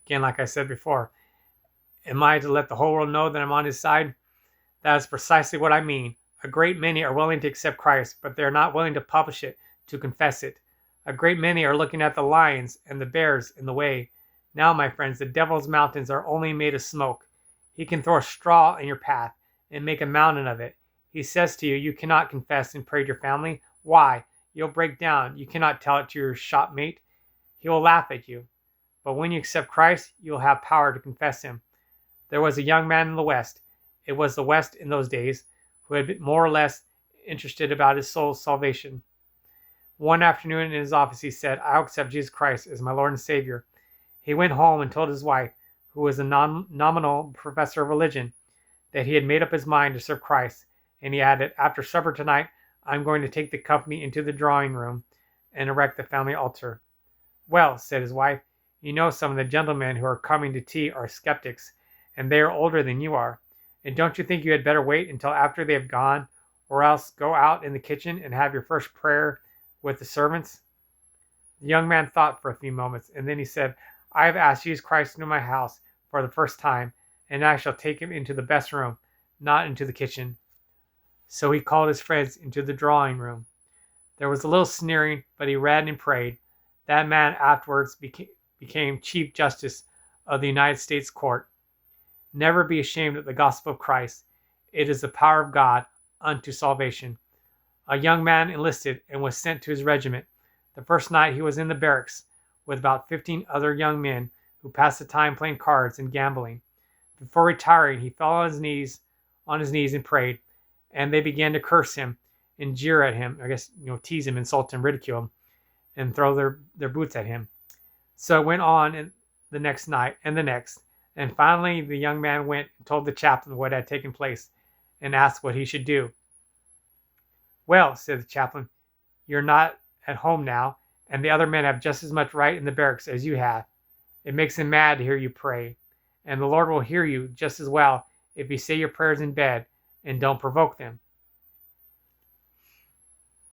Again, like I said before, am I to let the whole world know that I'm on his side? That is precisely what I mean. A great many are willing to accept Christ, but they are not willing to publish it, to confess it. A great many are looking at the lions and the bears in the way. Now, my friends, the devil's mountains are only made of smoke. He can throw a straw in your path and make a mountain of it. He says to you, you cannot confess and pray to your family. Why? You'll break down. You cannot tell it to your shopmate. He will laugh at you. But when you accept Christ, you will have power to confess him. There was a young man in the West. It was the West in those days who had been more or less interested about his soul's salvation. One afternoon in his office, he said, "I'll accept Jesus Christ as my Lord and Savior." He went home and told his wife, who was a nominal professor of religion, that he had made up his mind to serve Christ. And he added, "After supper tonight, I'm going to take the company into the drawing room and erect the family altar." "Well," said his wife, "you know some of the gentlemen who are coming to tea are skeptics, and they are older than you are. And don't you think you had better wait until after they have gone, or else go out in the kitchen and have your first prayer with the servants?" The young man thought for a few moments, and then he said, "I have asked Jesus Christ into my house for the first time, and I shall take him into the best room, not into the kitchen." So he called his friends into the drawing room. There was a little sneering, but he read and prayed. That man afterwards became Chief Justice of the United States Court. Never be ashamed of the gospel of Christ. It is the power of God unto salvation. A young man enlisted and was sent to his regiment. The first night he was in the barracks with about 15 other young men who passed the time playing cards and gambling. Before retiring, he fell on his knees and prayed, and they began to curse him and jeer at him. I guess, tease him, insult him, ridicule him, and throw their boots at him. So it went on the next night and the next. And finally, the young man went and told the chaplain what had taken place and asked what he should do. "Well," said the chaplain, "you're not at home now, and the other men have just as much right in the barracks as you have. It makes them mad to hear you pray, and the Lord will hear you just as well if you say your prayers in bed and don't provoke them.